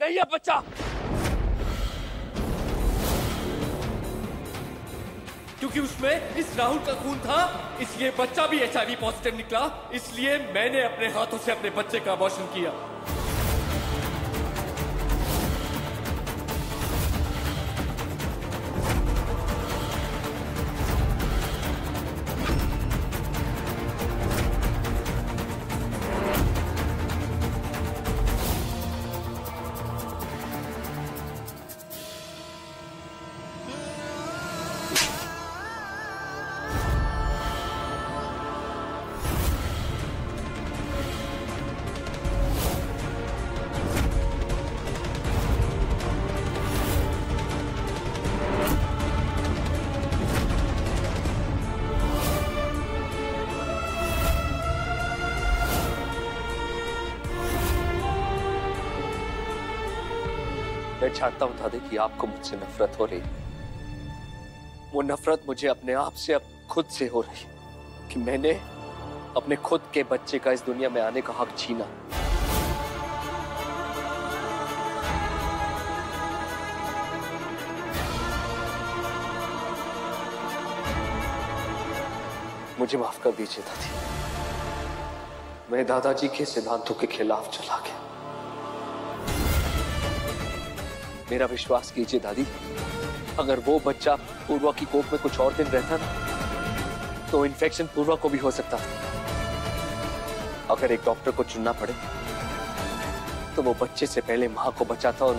नहीं है बच्चा। क्योंकि उसमें इस राहुल का खून था, इसलिए बच्चा भी HIV पॉजिटिव निकला। इसलिए मैंने अपने हाथों से अपने बच्चे का अबॉर्शन किया। मैं चाहता हूं दादी कि आपको मुझसे नफरत हो रही। वो नफरत मुझे अपने आप से, अब खुद से हो रही कि मैंने अपने खुद के बच्चे का इस दुनिया में आने का हक छीना। मुझे माफ कर दीजिए दादी, मैं दादाजी के सिद्धांतों के खिलाफ चला गया। मेरा विश्वास कीजिए दादी, अगर वो बच्चा पूर्वा की कोख में कुछ और दिन रहता ना, तो इन्फेक्शन पूर्वा को भी हो सकता था। अगर एक डॉक्टर को चुनना पड़े तो वो बच्चे से पहले मां को बचाता, और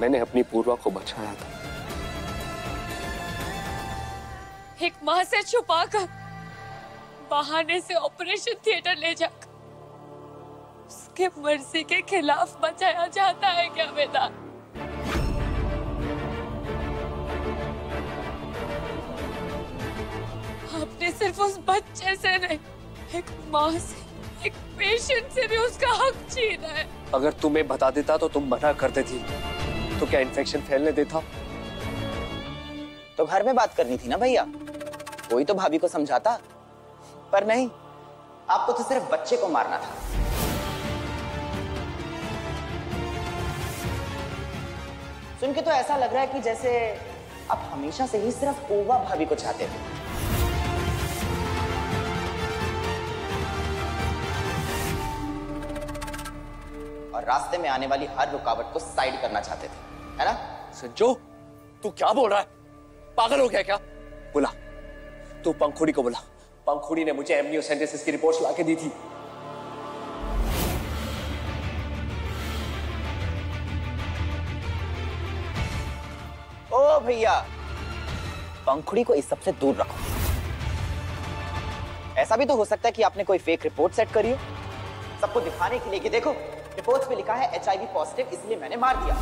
मैंने अपनी पूर्वा को बचाया था। एक मां से छुपाकर, बहाने से ऑपरेशन थिएटर ले जाकर उसके मर्जी के खिलाफ बचाया जाता है क्या वेदांत? आपने सिर्फ उस बच्चे से नहीं, एक मां से, एक पेशेंट से भी उसका हक छीना है। अगर तुम्हें बता देता तो तुम मना कर देती, तो क्या इन्फेक्शन फैलने देता? तो घर में बात करनी थी ना भैया, कोई तो भाभी को समझाता। पर नहीं, आपको तो सिर्फ बच्चे को मारना था। सुन के तो ऐसा लग रहा है कि जैसे आप हमेशा से ही सिर्फ पूर्वा भाभी को चाहते थे। और रास्ते में आने वाली हर रुकावट को साइड करना चाहते थे, है ना? संजो, तू क्या बोल रहा है? पागल हो गया क्या? बुला, तू पंखुड़ी को बुला। पंखुड़ी ने मुझे एमनियोसेंटेसिस की रिपोर्ट ला के दी थी। ओ भैया, पंखुड़ी को इस सब से दूर रखो। ऐसा भी तो हो सकता है कि आपने कोई फेक रिपोर्ट सेट करी हो, सबको दिखाने के लिए कि देखो रिपोर्ट्स में लिखा है HIV पॉजिटिव, इसलिए मैंने मार दिया।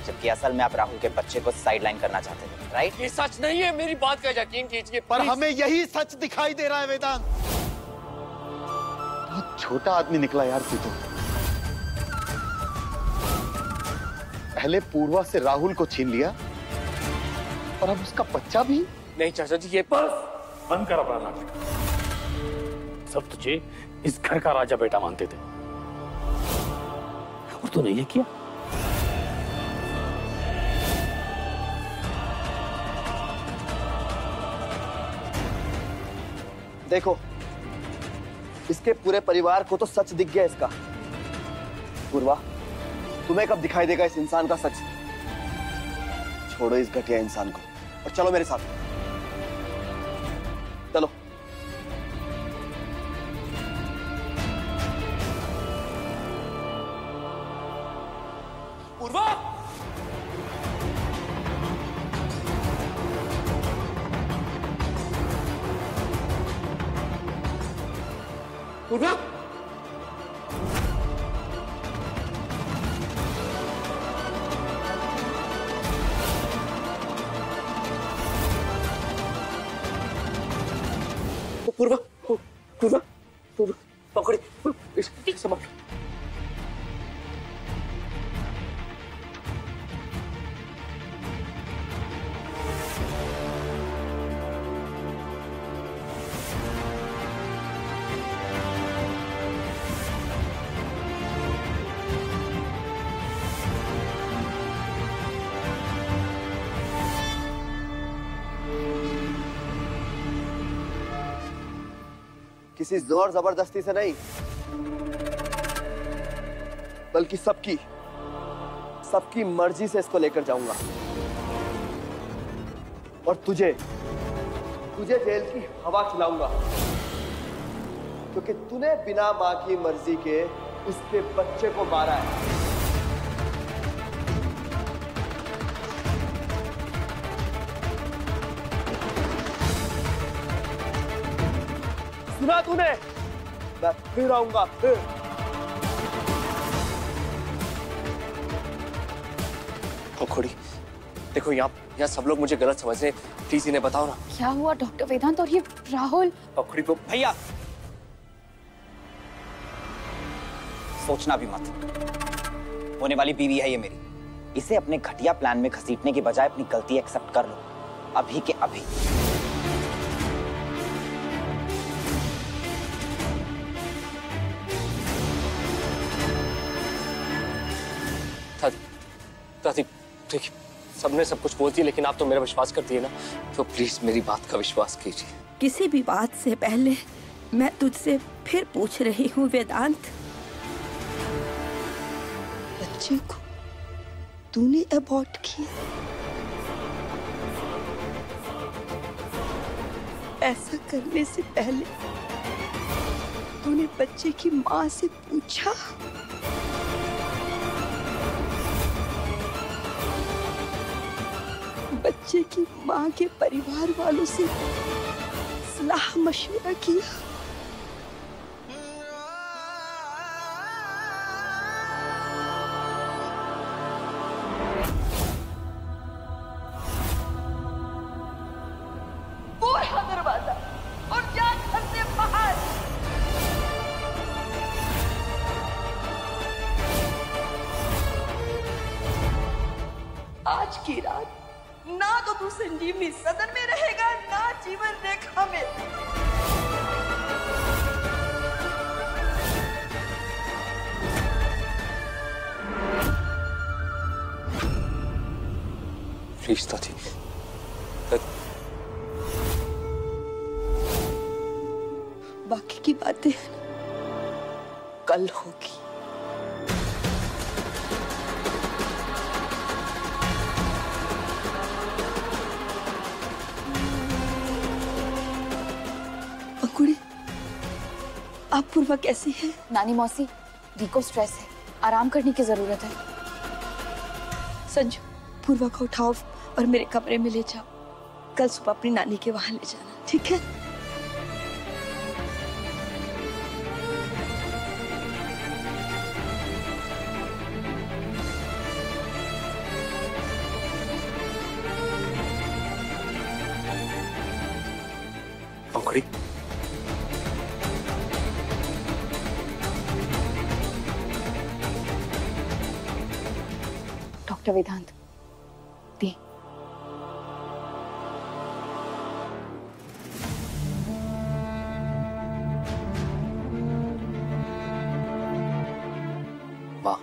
जबकि असल में आप राहुल के बच्चे को साइडलाइन करना चाहते थे, राइट? ये सच नहीं है, मेरी बात का यकीन कीजिए। पर हमें यही सच दिखाई दे रहा है वेदांत। बहुत छोटा आदमी निकला यार तू तो। पहले पूर्वा से राहुल को छीन लिया और अब उसका बच्चा भी। नहीं चाचा जी, ये पर बंद कर अपना नाटक। सब तुझे इस घर का राजा बेटा मानते थे और तूने ये किया। देखो, इसके पूरे परिवार को तो सच दिख गया इसका। पूर्वा, तुम्हें कब दिखाई देगा इस इंसान का सच? छोड़ो इस घटिया इंसान को और चलो मेरे साथ। चलो। पूर्वा, पूर्वा, पूर्वा, पूर्वा, पूर्वा, पकड़ी, संभाल। किसी जोर जबरदस्ती से नहीं, बल्कि सबकी मर्जी से इसको लेकर जाऊंगा। और तुझे जेल की हवा खिलाऊंगा, क्योंकि तूने बिना मां की मर्जी के उसके बच्चे को मारा है। सुना तूने? मैं फिर आऊंगा, फिर। खोड़ी, देखो यहाँ सब लोग मुझे गलत समझ रहे हैं, प्लीज इन्हें बताओ ना। क्या हुआ डॉक्टर वेदांत और ये राहुल? खोड़ी को भैया सोचना भी मत, होने वाली बीवी है ये मेरी। इसे अपने घटिया प्लान में घसीटने की बजाय अपनी गलती एक्सेप्ट कर लो, अभी के अभी। दादी देखिए, सबने सब कुछ बोल दिया, लेकिन आप तो मेरा विश्वास करती है ना, तो प्लीज मेरी बात का विश्वास कीजिए। किसी भी बात से पहले मैं तुझसे फिर पूछ रही हूँ वेदांत, बच्चे को तूने अबॉर्ट किया? ऐसा करने से पहले तूने बच्चे की माँ से पूछा? बच्चे की माँ के परिवार वालों से सलाह मशवरा किया? पूरा दरवाजा और जा घर से बाहर। आज की रात ना तो तू संजीवनी सदन में रहेगा, ना जीवन रेखा में। प्लीज दादी, बाकी की बातें कल होगी। अंकुड़ी, आप पूर्वा कैसी है? नानी मौसी, दी को स्ट्रेस है, आराम करने की जरूरत है। संजू, पूर्वा को उठाओ और मेरे कमरे में ले जाओ। कल सुबह अपनी नानी के वहां ले जाना, ठीक है? पंखुड़ी, डॉक्टर वेदांत, दी। माँ,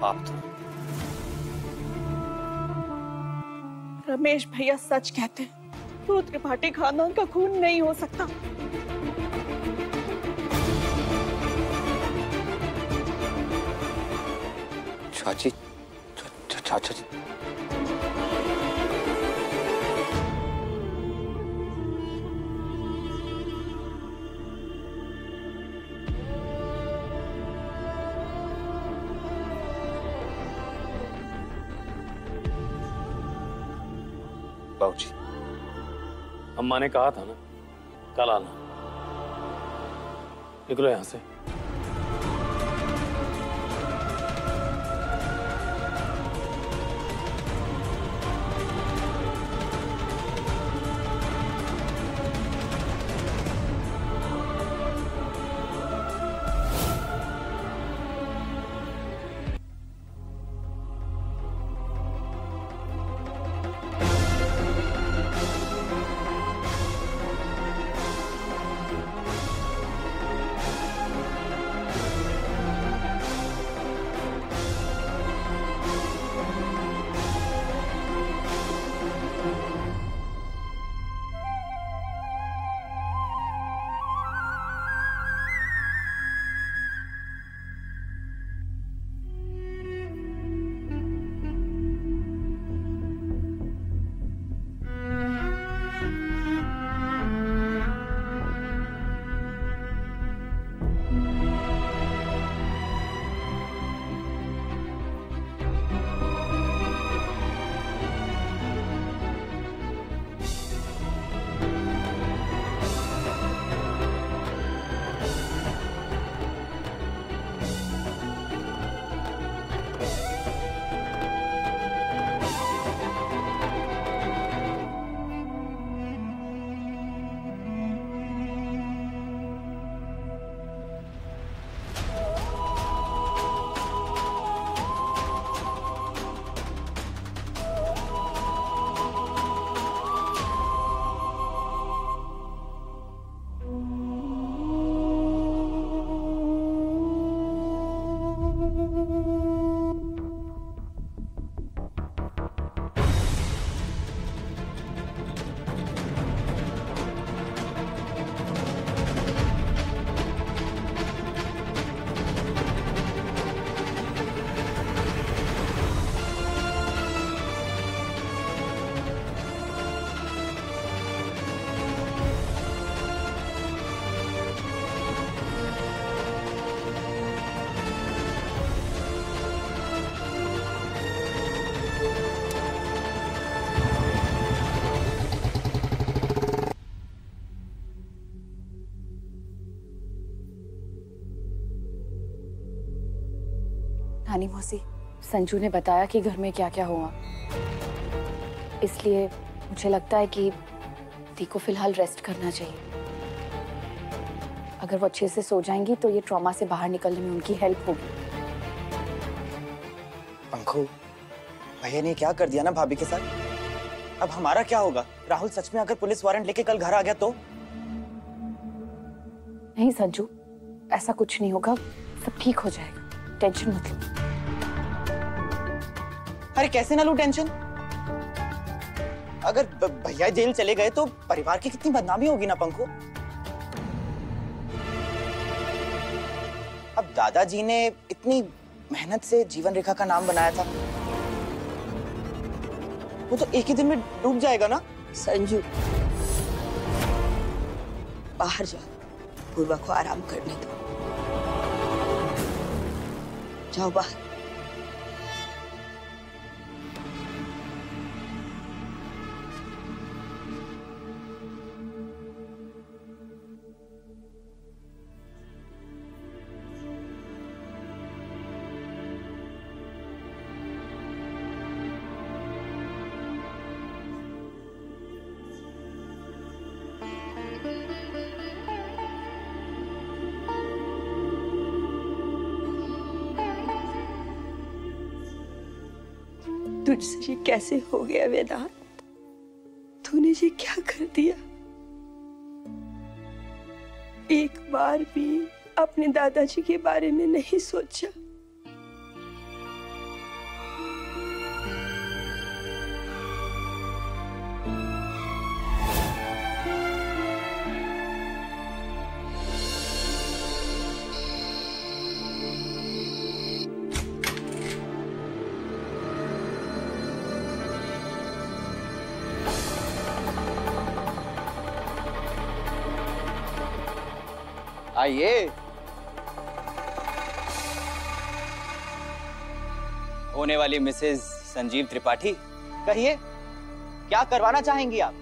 आप तो रमेश भैया सच कहते हैं, तो त्रिपाठी खानदान का खून नहीं हो सकता। चाची, चाचा जी, बाबूजी, अम्मा ने कहा था ना कल आना। निकलो यहां से। नानी मौसी, संजू ने बताया कि घर में क्या क्या हुआ, इसलिए मुझे लगता है कि दी को फिलहाल रेस्ट करना चाहिए। अगर वो अच्छे से सो जाएंगी तो ये ट्रॉमा से बाहर निकलने में उनकी हेल्प होगी। पंखु, भैया ने क्या कर दिया ना भाभी के साथ, अब हमारा क्या होगा? राहुल सच में अगर पुलिस वारंट लेके कल घर आ गया तो? नहीं संजू, ऐसा कुछ नहीं होगा, सब ठीक हो जाएगा, टेंशन मत लो। अरे कैसे ना लूं टेंशन? अगर भैया जेल चले गए तो परिवार की कितनी बदनामी होगी ना पंखु। अब दादाजी ने इतनी मेहनत से जीवन रेखा का नाम बनाया था, वो तो एक ही दिन में डूब जाएगा ना। संजू, बाहर जाओ, पूर्वा को आराम करने दो। जाओ बाहर। तुझसे ये कैसे हो गया वेदांत? तूने ये क्या कर दिया? एक बार भी अपने दादाजी के बारे में नहीं सोचा। आइए। होने वाली मिसेस संजीव त्रिपाठी, कहिए क्या करवाना चाहेंगी आप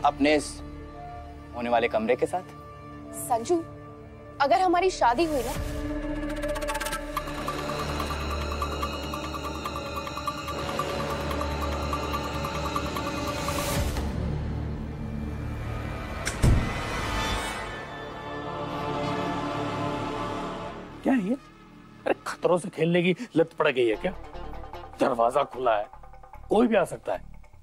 अपने इस होने वाले कमरे के साथ? संजू, अगर हमारी शादी हुई ना क्या है ये? अरे खतरों से खेलने की लत पड़ गई है क्या? दरवाजा खुला है, कोई भी आ सकता है।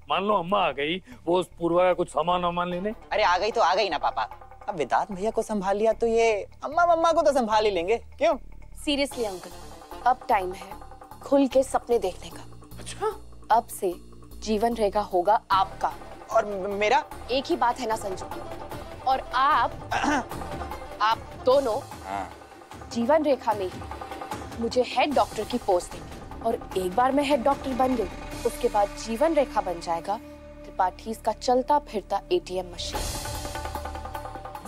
मान लो अम्मा आ गई, वो उस पूर्वा का कुछ सामान लेने। अरे आ गई तो आ गई ना पापा, अब वेदांत भैया को संभाल लिया तो ये अम्मा मम्मा को तो संभाल ही लेंगे, क्यों? सीरियसली अंकल, अब टाइम है खुल के सपने देखने का। अच्छा, अब से जीवन रेखा होगा आपका। और मेरा? एक ही बात है ना संजू, और आप दोनों जीवन रेखा में मुझे हेड डॉक्टर की पोस्ट देंगे, और एक बार मैं हेड डॉक्टर बन गई, उसके बाद जीवन रेखा बन जाएगा त्रिपाठी का चलता फिरता एटीएम मशीन।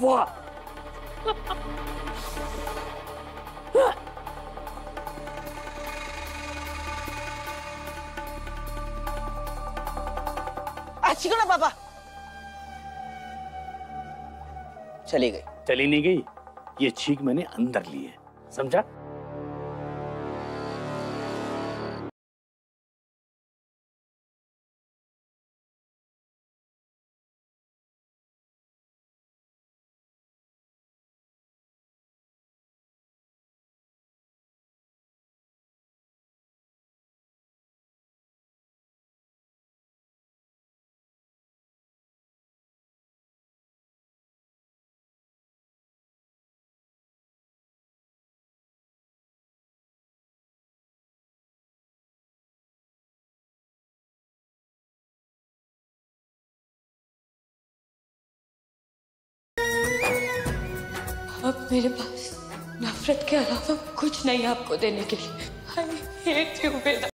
वाह! अच्छी को ना पापा। चली गई। चली नहीं गई, ये छींक मैंने अंदर ली है, समझा? अब मेरे पास नफरत के अलावा कुछ नहीं आपको देने के लिए। I hate you Veda.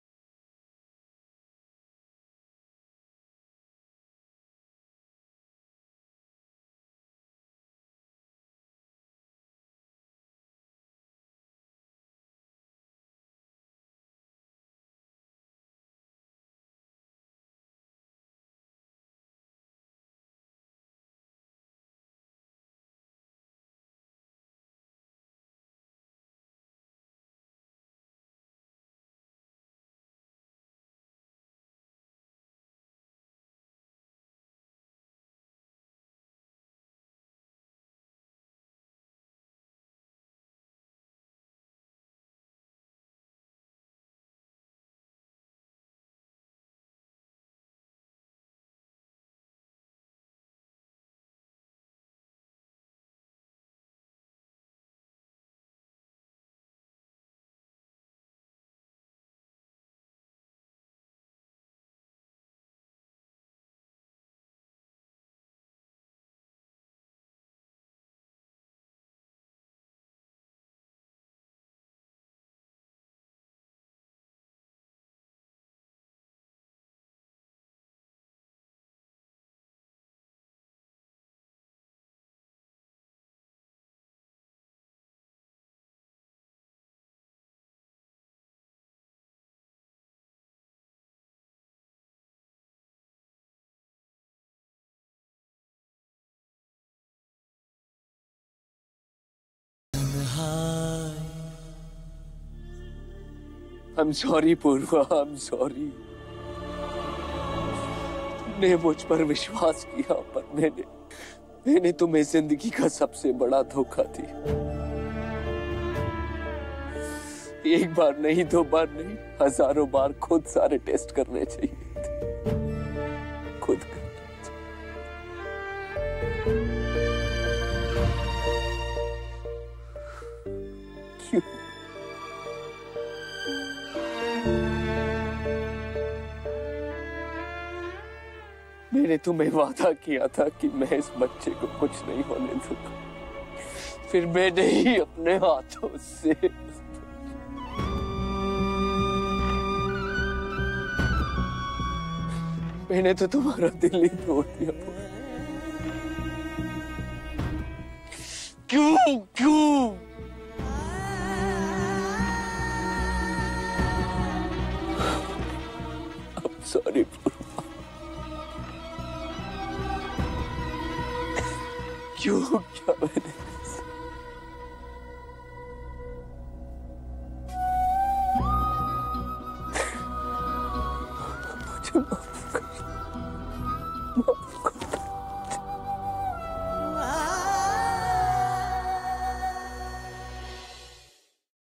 I'm sorry Purva, I'm sorry. तुमने मुझ पर विश्वास किया, पर मैंने तुम्हें जिंदगी का सबसे बड़ा धोखा दिया। एक बार नहीं, दो बार नहीं, हजारों बार खुद सारे टेस्ट करने चाहिए थे। खुद करने चाहिए। क्यों? मैंने तुम्हें वादा किया था कि मैं इस बच्चे को कुछ नहीं होने दूंगा, फिर मैंने ही अपने हाथों से मैंने तो तुम्हारा दिल ही तोड़ दिया। क्यों क्यों? I'm sorry पूर्वा। क्यों क्या मैंने मुझे